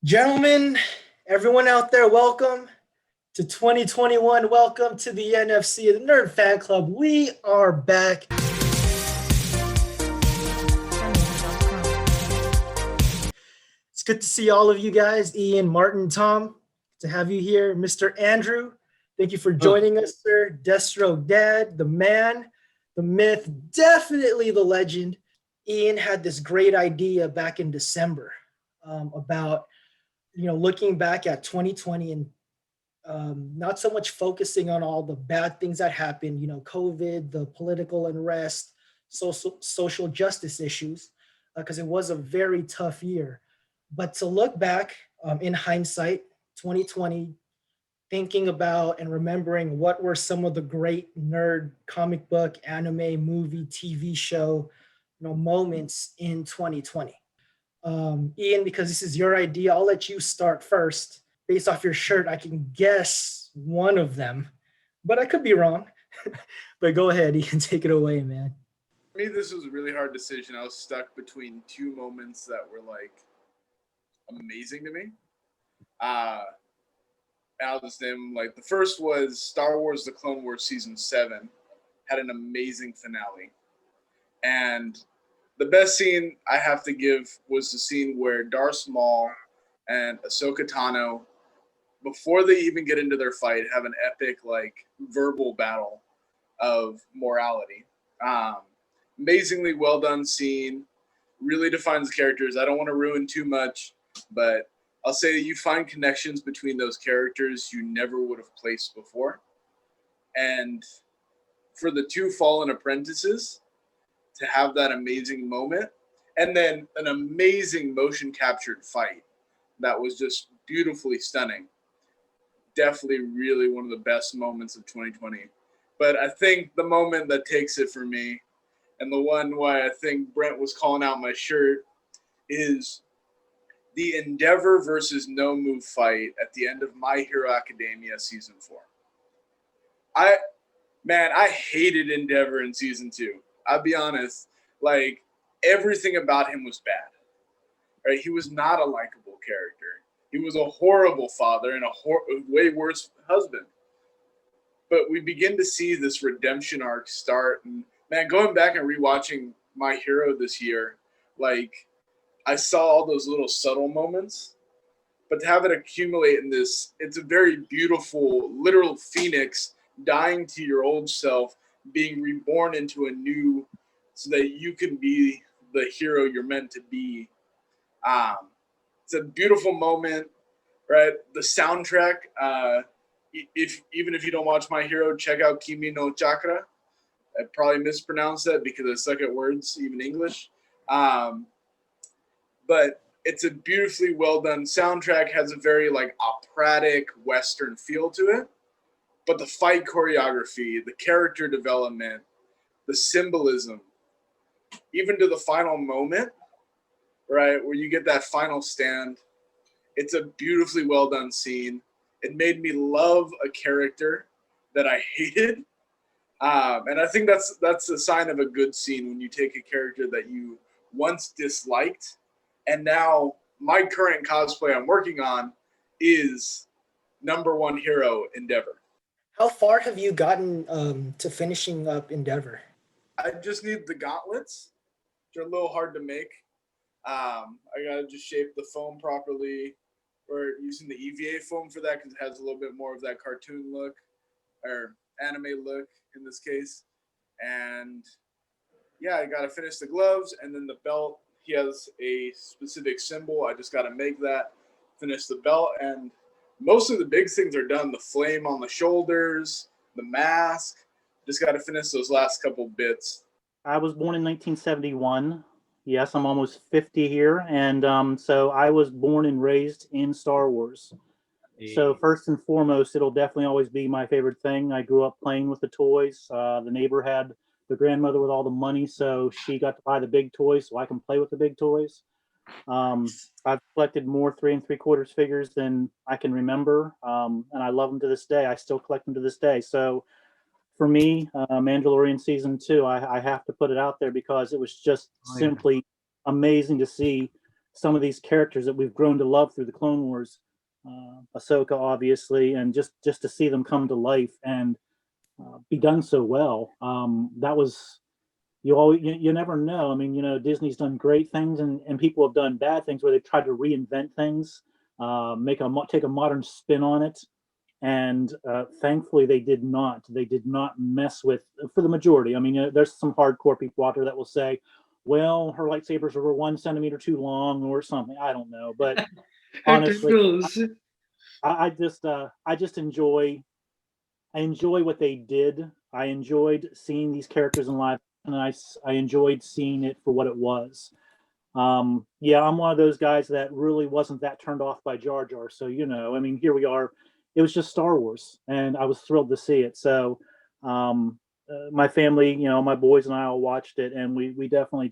Gentlemen, everyone out there, welcome to 2021. Welcome to the NFC, the Nerd Fan Club. We are back. It's good to see all of you guys, Ian, Martin, Tom, to have you here. Mr. Andrew, thank you for joining us, sir. Destro Dad, the man, the myth, definitely the legend. Ian had this great idea back in December about looking back at 2020 and not so much focusing on all the bad things that happened, COVID, the political unrest, social justice issues, because it was a very tough year. But to look back in hindsight, 2020, thinking about and remembering what were some of the great nerd comic book, anime, movie, TV show, moments in 2020. Ian, because this is your idea, I'll let you start first. Based off your shirt, I can guess one of them, but I could be wrong. But go ahead, Ian, take it away, man. For me, this was a really hard decision. I was stuck between two moments that were like amazing to me. I'll just name like the first was Star Wars: The Clone Wars Season 7 had an amazing finale, and the best scene I have to give was the scene where Darth Maul and Ahsoka Tano, before they even get into their fight, have an epic like verbal battle of morality. Um, Amazingly well done scene, really defines the characters. I don't want to ruin too much, but I'll say that you find connections between those characters you never would have placed before. And for the two fallen apprentices to have that amazing moment, and then an amazing motion captured fight that was just beautifully stunning. Definitely, really one of the best moments of 2020. But I think the moment that takes it for me, and the one why I think Brent was calling out my shirt, is the Endeavor versus No Move fight at the end of My Hero Academia season 4. I I hated Endeavor in season 2. I'll be honest, like everything about him was bad. Right? He was not a likable character. He was a horrible father and a way worse husband. But we begin to see this redemption arc start, and man, going back and rewatching My Hero this year, like I saw all those little subtle moments, but to have it accumulate in this, it's a very beautiful, literal phoenix dying to your old self, being reborn into a new, so that you can be the hero you're meant to be. It's a beautiful moment, right? The soundtrack, if even if you don't watch My Hero, check out Kimi no Chakra. I probably mispronounced that because I suck at words, even English. Um, but it's a beautifully well done soundtrack. Has a very like operatic Western feel to it. But the fight choreography, the character development, the symbolism, even to the final moment, right, where you get that final stand, it's a beautifully well done scene. It made me love a character that I hated, and I think that's a sign of a good scene when you take a character that you once disliked, and now my current cosplay I'm working on is number one hero Endeavor. How far have you gotten to finishing up Endeavor? I just need the gauntlets, which are a little hard to make. I gotta just shape the foam properly. We're using the EVA foam for that because it has a little bit more of that cartoon look or anime look in this case. And yeah, I gotta finish the gloves and then the belt. He has a specific symbol. I just gotta make that, finish the belt, and most of the big things are done. The flame on the shoulders, the mask. Just gotta finish those last couple bits. I was born in 1971. Yes, I'm almost 50 here. And so I was born and raised in Star Wars. So first and foremost, it'll definitely always be my favorite thing. I grew up playing with the toys. The neighbor had the grandmother with all the money, so she got to buy the big toys so I can play with the big toys. I've collected more 3 3/4 figures than I can remember, and I love them to this day. I still collect them to this day. So for me, Mandalorian season 2, I have to put it out there because it was just simply amazing to see some of these characters that we've grown to love through the Clone Wars, Ahsoka, obviously, and just to see them come to life and be done so well. That was, you never know. I mean, Disney's done great things, and people have done bad things where they've tried to reinvent things, take a modern spin on it. And thankfully, they did not. They did not mess with, for the majority. I mean, there's some hardcore people out there that will say, well, her lightsabers were 1 centimeter too long or something. I don't know. But honestly, I just enjoy what they did. I enjoyed seeing these characters in live, and I enjoyed seeing it for what it was. Yeah, I'm one of those guys that really wasn't that turned off by Jar Jar. So, I mean, here we are. It was just Star Wars, and I was thrilled to see it. So, my family, my boys and I all watched it, and we definitely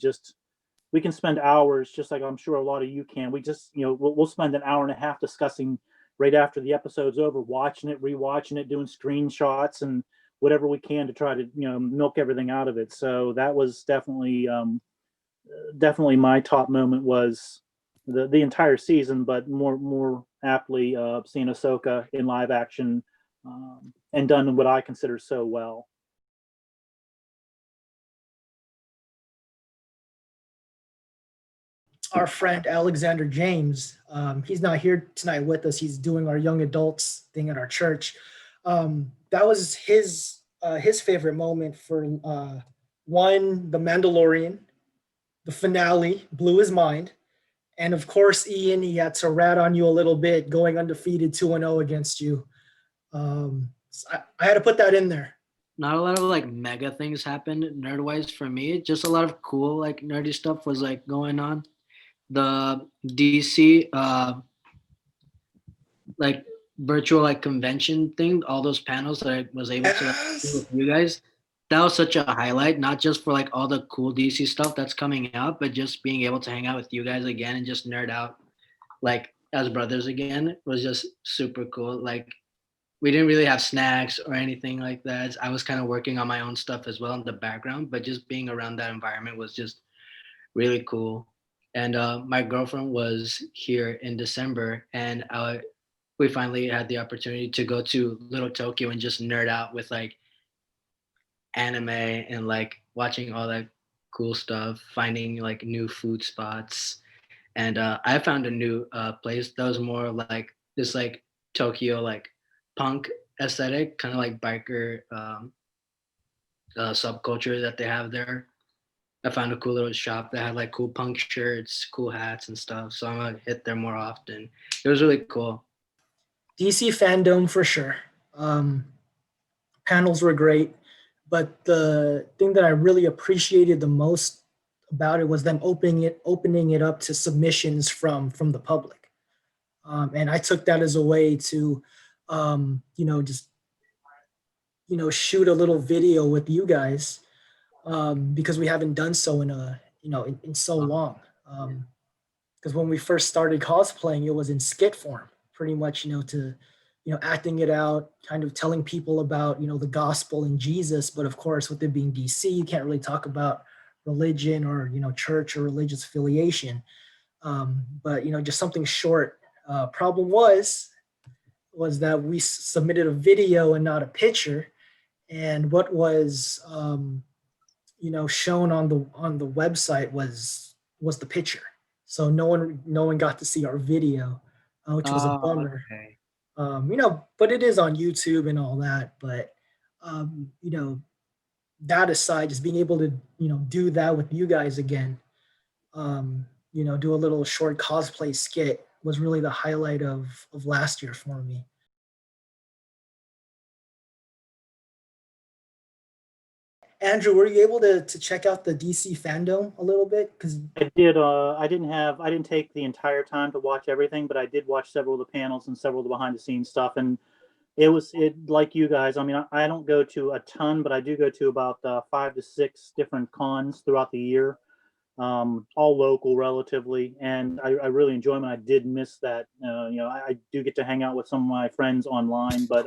we can spend hours, just like I'm sure a lot of you can. We just, we'll spend an hour and a half discussing right after the episode's over, watching it, rewatching it, doing screenshots and whatever we can to try to, milk everything out of it. So that was definitely my top moment was the entire season, but more aptly seeing Ahsoka in live action and done what I consider so well. Our friend Alexander James, he's not here tonight with us. He's doing our young adults thing at our church. That was his favorite moment for one, The Mandalorian. The finale blew his mind. And of course, Ian, he had to rat on you a little bit, going undefeated 2-0 against you. So I had to put that in there. Not a lot of like mega things happened nerd-wise for me. Just a lot of cool like nerdy stuff was like going on. The DC like virtual like convention thing, all those panels that I was able to do with you guys. That was such a highlight, not just for like all the cool DC stuff that's coming out, but just being able to hang out with you guys again and just nerd out like as brothers again was just super cool. Like we didn't really have snacks or anything like that. I was kind of working on my own stuff as well in the background, but just being around that environment was just really cool. And my girlfriend was here in December, and we finally had the opportunity to go to Little Tokyo and just nerd out with like anime and like watching all that cool stuff, finding like new food spots. And I found a new place that was more like this like Tokyo like punk aesthetic, kind of like biker subculture that they have there. I found a cool little shop that had like cool punk shirts, cool hats and stuff. So I'm gonna hit there more often. It was really cool. DC fandom for sure. Panels were great, but the thing that I really appreciated the most about it was them opening it up to submissions from the public. And I took that as a way to, shoot a little video with you guys. Because we haven't done so in so long. Because when we first started cosplaying, it was in skit form, pretty much, acting it out, kind of telling people about, the gospel and Jesus. But of course, with it being DC, you can't really talk about religion or, church or religious affiliation. But, just something short. Problem was that we submitted a video and not a picture. And what was, shown on the website was the picture. So no one got to see our video, which was a bummer. Okay. But it is on YouTube and all that. But that aside, just being able to do that with you guys again, do a little short cosplay skit was really the highlight of last year for me. Andrew, were you able to check out the DC fandom a little bit? Because I did. I didn't take the entire time to watch everything, but I did watch several of the panels and several of the behind the scenes stuff. And it like you guys. I mean, I don't go to a ton, but I do go to about 5 to 6 different cons throughout the year, all local relatively. And I really enjoy them. And I did miss that. I do get to hang out with some of my friends online, but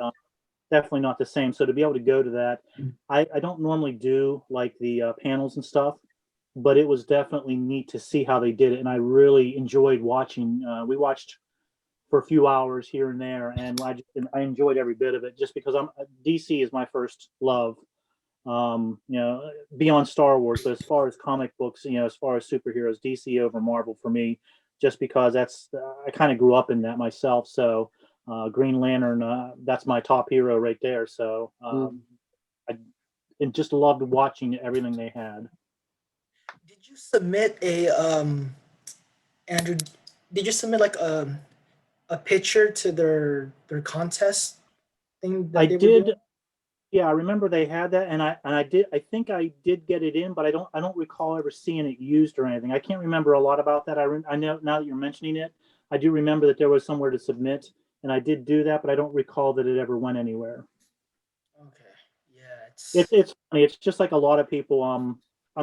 definitely not the same. So to be able to go to that, I don't normally do like the panels and stuff. but it was definitely neat to see how they did it, and I really enjoyed watching. We watched for a few hours here and there, and I enjoyed every bit of it, just because DC is my first love. Beyond Star Wars, but as far as comic books, as far as superheroes, DC over Marvel for me, just because I kind of grew up in that myself. So Green Lantern, that's my top hero right there. So I just loved watching everything they had. Did you submit Andrew? Did you submit like a picture to their contest thing that I they were did. doing? Yeah, I remember they had that, and I did. I think I did get it in, but I don't recall ever seeing it used or anything. I can't remember a lot about that. I know now that you're mentioning it, I do remember that there was somewhere to submit, and I did do that, but I don't recall that it ever went anywhere. Okay, yeah, It's funny. It's just like a lot of people. I'm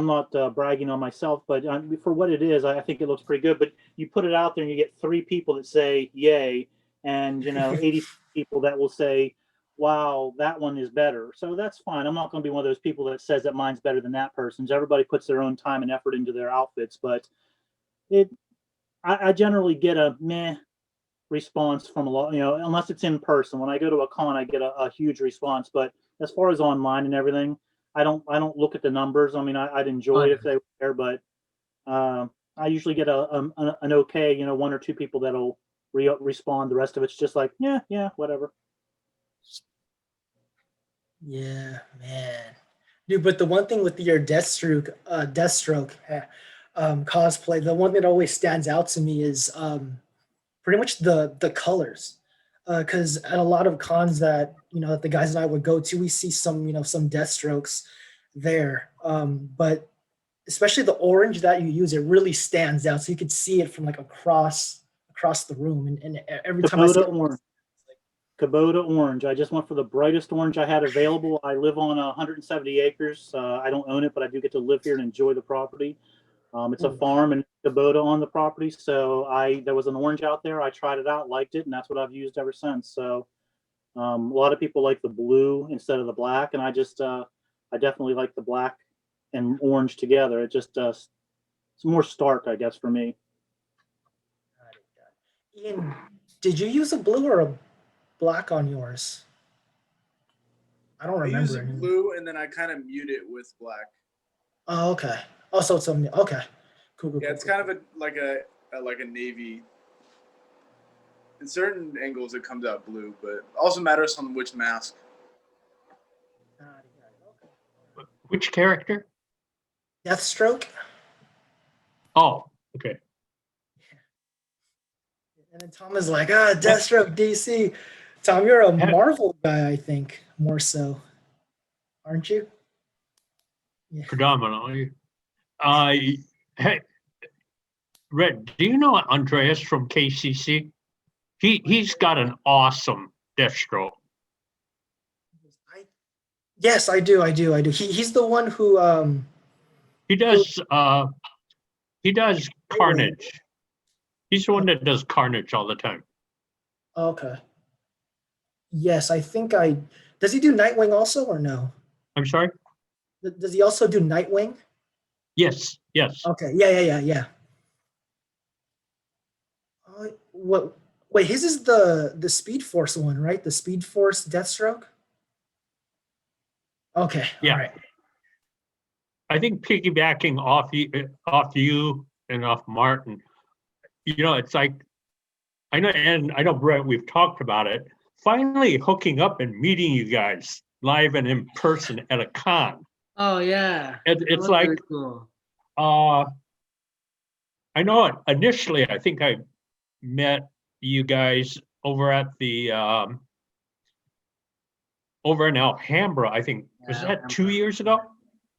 not bragging on myself, but for what it is, I think it looks pretty good. But you put it out there, and you get 3 people that say "yay," and 80 people that will say, "Wow, that one is better." So that's fine. I'm not going to be one of those people that says that mine's better than that person's. Everybody puts their own time and effort into their outfits, but I generally get a meh response from a lot, unless it's in person. When I go to a con, I get a huge response. But as far as online and everything, I don't look at the numbers. I mean, I'd enjoy it if they were there, but I usually get an okay, 1 or 2 people that'll respond. The rest of it's just like, yeah, whatever. yeah, man, dude. But the one thing with your Deathstroke cosplay, the one that always stands out to me is pretty much the colors. Because at a lot of cons that the guys and I would go to, we see some Deathstrokes there. But especially the orange that you use, it really stands out. So you could see it from like across the room, and every time I see Kubota orange. Kubota orange. I just went for the brightest orange I had available. I live on 170 acres. I don't own it, but I do get to live here and enjoy the property. It's a farm and Kubota on the property. So there was an orange out there. I tried it out, liked it, and that's what I've used ever since. So a lot of people like the blue instead of the black, and I definitely like the black and orange together. It just it's more stark, I guess, for me. Ian, did you use a blue or a black on yours? I don't I use remember it anymore. blue, and then I kind of mute it with black. Oh, okay. Oh, so it's okay. Cool. Yeah, it's kind of like a navy. In certain angles, it comes out blue, but it also matters on which mask. Which character? Deathstroke. Oh, okay. And then Tom is like, Deathstroke DC. Tom, you're a Marvel guy, I think, more so, aren't you? Yeah. Predominantly. Hey, Red, do you know Andreas from KCC? He's got an awesome Deathstroke. Yes, I do. He's the one who He does Carnage. He's the one that does Carnage all the time. Okay. Yes, I think does he do Nightwing also or no? I'm sorry? Does he also do Nightwing? Yes. Okay. Yeah. Wait, his is the Speed Force one, right? The Speed Force Deathstroke? Okay. Yeah. All right. I think piggybacking off you and off Martin, it's like, I know, Brett, we've talked about it. Finally hooking up and meeting you guys live and in person at a con. Oh yeah. It's like, very cool. I know initially, I think I met you guys over at the over in Alhambra. I think was that 2 years ago,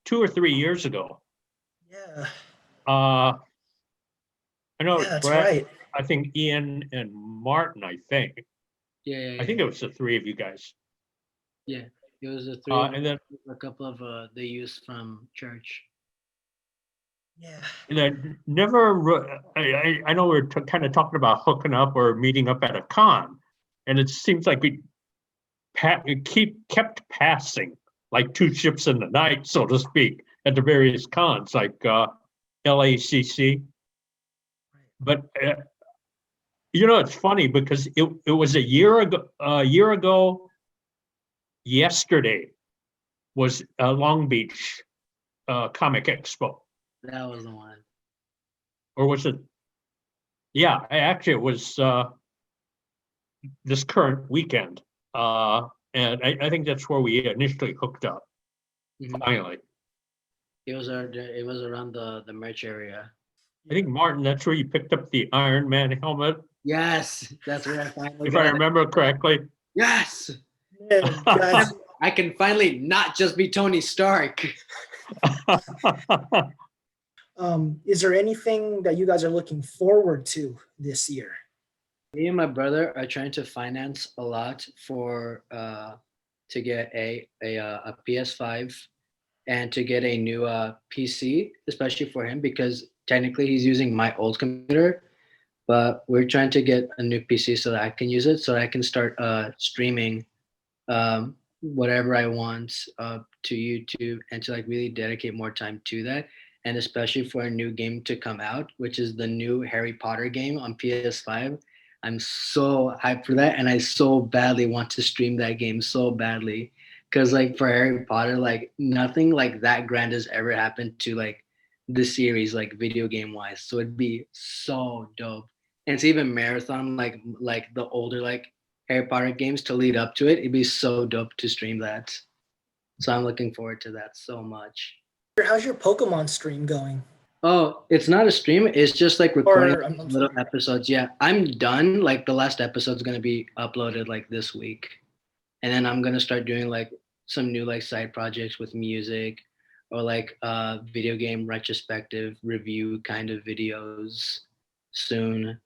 2 or 3 years ago. Yeah. I know. Yeah, that's Brett, right. I think Ian and Martin. I think. Yeah. I think it was the 3 of you guys. Yeah, it was the 3. And then a couple of the youth from church. Yeah. And then I know we're kind of talking about hooking up or meeting up at a con, and it seems like we kept passing like 2 ships in the night, so to speak, at the various cons. Like LACC. But you know, it's funny because it was a year ago yesterday was Long Beach Comic Expo, That was the one. or was it? Yeah, actually, it was this current weekend, and I think that's where we initially hooked up. Mhm. Finally, It was around the merch area. I think Martin, that's where you picked up the Iron Man helmet, Yes, that's where I finally if I got it. remember correctly. Yes, Man, guys, I can finally not just be Tony Stark. is there anything that you guys are looking forward to this year? Me and my brother are trying to finance a lot for to get a PS5 and to get a new PC, especially for him because technically he's using my old computer, but we're trying to get a new PC so that I can use it, so I can start streaming whatever I want to YouTube and to like really dedicate more time to that. And especially for a new game to come out, which is the new Harry Potter game on PS5. I'm so hyped for that, and I so badly want to stream that game so badly, because like for Harry Potter, like nothing like that grand has ever happened to like the series, like video game wise. So it'd be so dope, and to even marathon like the older like Harry Potter games to lead up to it. It'd be so dope to stream that. So I'm looking forward to that so much. How's your Pokemon stream going? Oh, it's not a stream. It's just like recording Or, I'm little sorry. episodes. Yeah, I'm done. Like the last episode's gonna be uploaded like this week, and then I'm gonna start doing like some new like side projects with music, or like video game retrospective review kind of videos soon.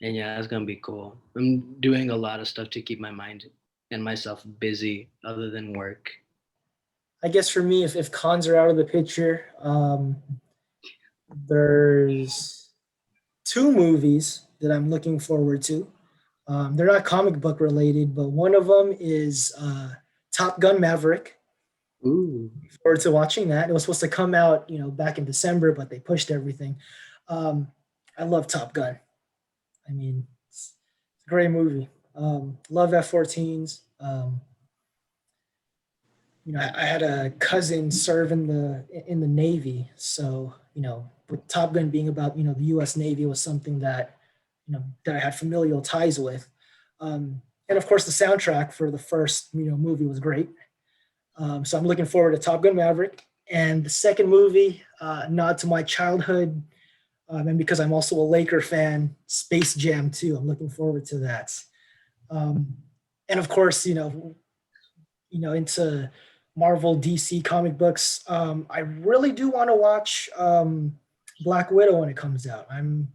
And yeah, it's gonna be cool. I'm doing a lot of stuff to keep my mind and myself busy other than work. I guess for me, if cons are out of the picture, there's two movies that I'm looking forward to. They're not comic book related, but one of them is Top Gun Maverick. Ooh. Look forward to watching that. It was supposed to come out, back in December, but they pushed everything. I love Top Gun. I mean, it's a great movie. Love F-14s. I had a cousin serve in the Navy, so with Top Gun being about the U.S. Navy was something that that I had familial ties with, and of course the soundtrack for the first movie was great. So I'm looking forward to Top Gun Maverick, and the second movie, nod to my childhood, and because I'm also a Laker fan, Space Jam 2. I'm looking forward to that, and of course into Marvel, DC comic books. I really do want to watch Black Widow when it comes out. I'm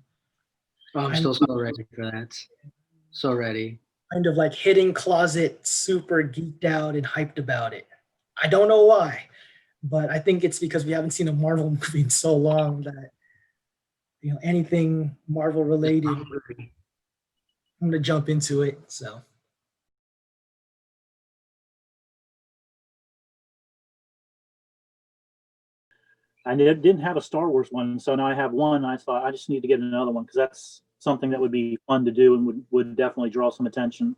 I'm still so ready for that. So ready. kind of like hitting closet, super geeked out and hyped about it. I don't know why, but I think it's because we haven't seen a Marvel movie in so long that anything Marvel related, I'm gonna jump into it. So. I didn't have a Star Wars one, so now I have one. I thought I just need to get another one because that's something that would be fun to do and would definitely draw some attention.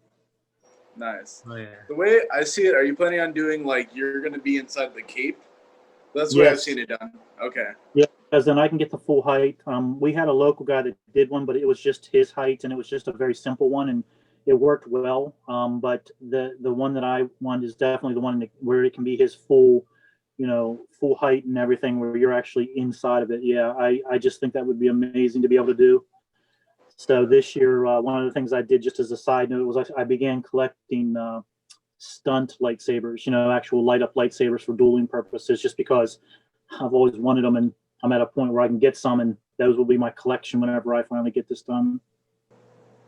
Nice. Oh yeah. The way I see it, are you planning on doing like you're going to be inside the cape? That's the way I've Yes. seen it done. Okay. Yeah, because then I can get the full height. We had a local guy that did one, but it was just his height, and it was just a very simple one, and it worked well. But the one that I want is definitely the one where it can be his full, full height and everything, where you're actually inside of it. Yeah, I just think that would be amazing to be able to do. So this year, one of the things I did, just as a side note, was I began collecting stunt lightsabers, actual light up lightsabers for dueling purposes, just because I've always wanted them, and I'm at a point where I can get some, and those will be my collection whenever I finally get this done.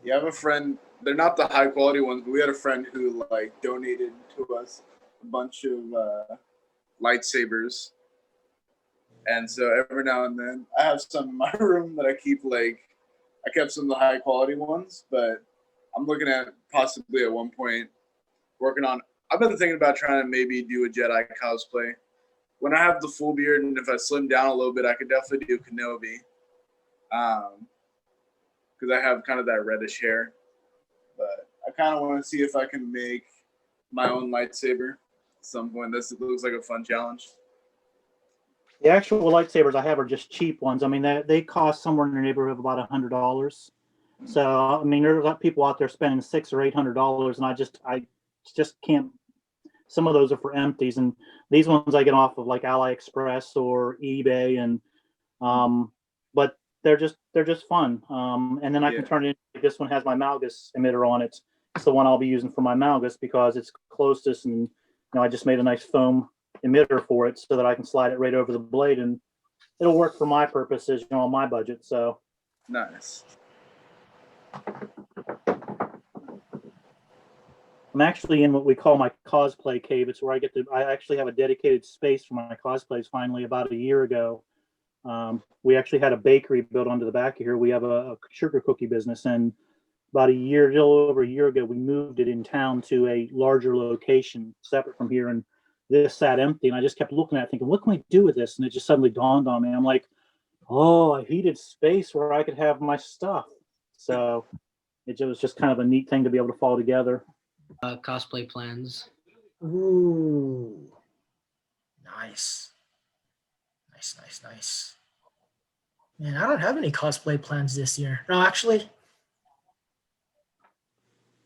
You have a friend, they're not the high quality ones, but we had a friend who like donated to us a bunch of lightsabers. And so every now and then I have some in my room that I keep I kept some of the high quality ones, but I'm looking at possibly at one point working on, I've been thinking about trying to maybe do a Jedi cosplay when I have the full beard and if I slim down a little bit, I could definitely do Kenobi. Because I have kind of that reddish hair. But I kind of want to see if I can make my own lightsaber at some point. This looks like a fun challenge. The actual lightsabers I have are just cheap ones. I mean, they cost somewhere in the neighborhood of about $100. So I mean, there's a lot of people out there spending $600 or $800, and I just can't. Some of those are for empties, and these ones I get off of like AliExpress or eBay, and but they're just fun. And then I can turn it into, this one has my Malgus emitter on it. It's the one I'll be using for my Malgus because it's closest, and I just made a nice foam emitter for it so that I can slide it right over the blade, and it'll work for my purposes, on my budget. So nice. I'm actually in what we call my cosplay cave. It's where I actually have a dedicated space for my cosplays finally about a year ago. We actually had a bakery built onto the back of here. We have a sugar cookie business, and about a little over a year ago, we moved it in town to a larger location separate from here, and this sat empty, and I just kept looking at it thinking, what can we do with this? And it just suddenly dawned on me. I'm like, oh, I needed space where I could have my stuff. So it was just kind of a neat thing to be able to fall together. Cosplay plans. Ooh, nice. Nice. Man, I don't have any cosplay plans this year. No, actually,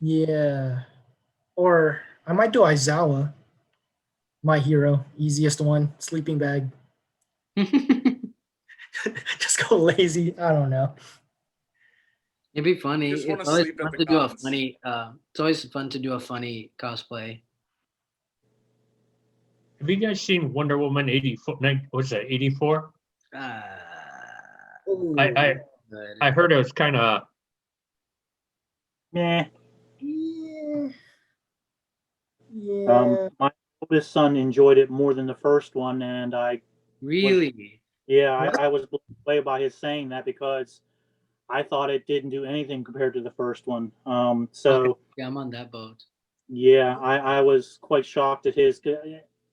yeah. Or I might do Aizawa, my hero, easiest one, sleeping bag. Just go lazy. I don't know. It'd be funny. Just wanna It's always sleep at fun the to do a cons. funny. It's always fun to do a funny cosplay. Have you guys seen Wonder Woman 84? What's that, 84? Ooh. I heard it was kind of, Meh. Yeah. My oldest son enjoyed it more than the first one, and I Really? was blown away by his saying that because I thought it didn't do anything compared to the first one. So Yeah, I'm on that boat. yeah, I was quite shocked at his.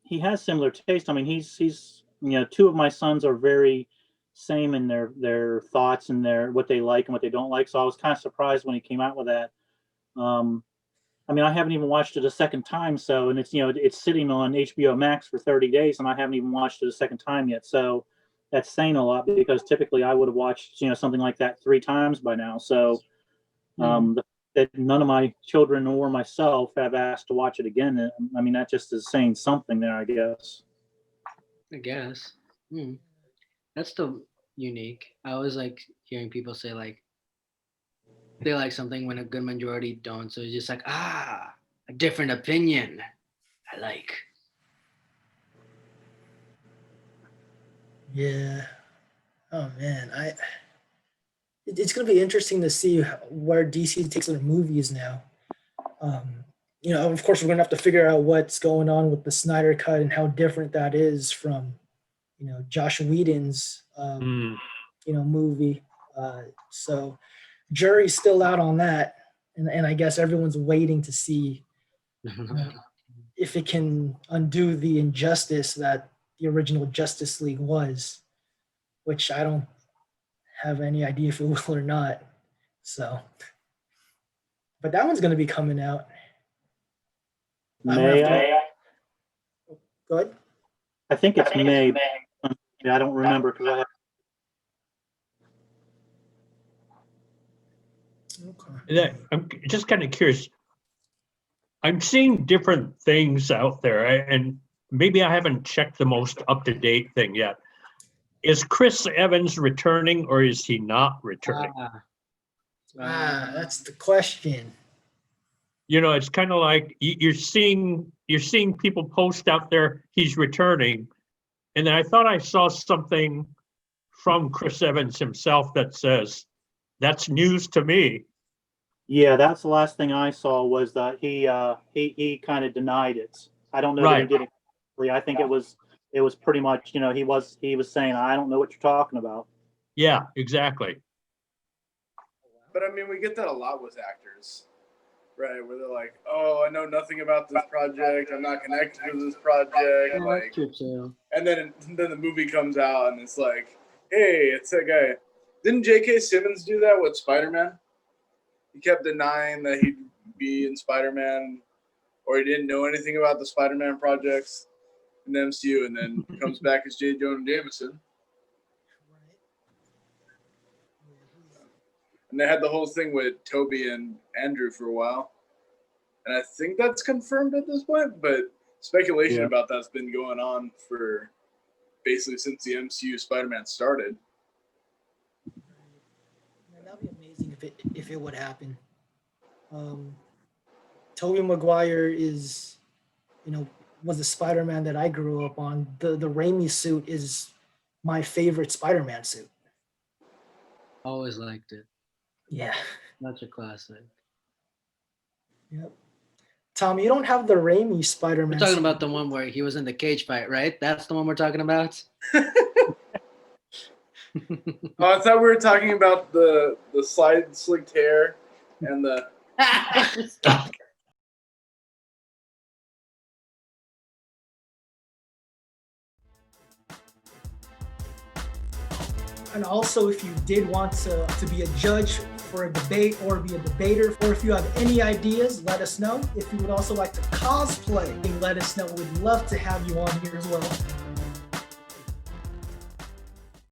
He has similar taste. I mean, he's two of my sons are very same in their thoughts and what they like and what they don't like. So I was kind of surprised when he came out with that. I mean, I haven't even watched it a second time. So, and it's sitting on HBO Max for 30 days, and I haven't even watched it a second time yet. So that's saying a lot because typically I would have watched something like that 3 times by now. So that none of my children or myself have asked to watch it again. I mean, that just is saying something there, I guess. I guess. That's still unique. I always like hearing people say like they like something when a good majority don't. So it's just like, a different opinion. I like. Yeah. Oh man, it's going to be interesting to see where DC takes their movies now. Of course, we're going to have to figure out what's going on with the Snyder Cut and how different that is from, Josh Whedon's, movie. So jury's still out on that. And I guess everyone's waiting to see if it can undo the injustice that the original Justice League was, which I don't have any idea if it will or not. So, but that one's going to be coming out. May. Go ahead. I think it's May. I don't remember because I have. Okay. I'm just kind of curious. I'm seeing different things out there, and maybe I haven't checked the most up-to-date thing yet. Is Chris Evans returning or is he not returning? That's the question. It's kind of like you're seeing people post out there he's returning, and then I thought I saw something from Chris Evans himself that says that's news to me. Yeah, that's the last thing I saw was that he kind of denied it. I don't know that he did it. I think it was pretty much, he was saying, I don't know what you're talking about. Yeah, exactly. But I mean, we get that a lot with actors. Right, where they're like, "Oh, I know nothing about this project. I'm not connected to this project." Yeah, Like, that's true too. and then the movie comes out, and it's like, "Hey, it's that guy." Didn't J.K. Simmons do that with Spider-Man? He kept denying that he'd be in Spider-Man, or he didn't know anything about the Spider-Man projects in the MCU, and then comes back as J. Jonah Jameson. And they had the whole thing with Toby and Andrew for a while. And I think that's confirmed at this point, but speculation Yeah. about that's been going on for basically since the MCU Spider-Man started. Man, that'd be amazing if it would happen. Tobey Maguire is, was the Spider-Man that I grew up on. The Raimi suit is my favorite Spider-Man suit. Always liked it. Yeah. Such a classic. Yep. Tom, you don't have the Raimi Spider-Man. We're talking suit. about the one where he was in the cage fight, right? That's the one we're talking about. Oh, I thought we were talking about the slide slicked hair and the And also, if you did want to be a judge for a debate or be a debater, or if you have any ideas, let us know. If you would also like to cosplay, let us know. We'd love to have you on here as well.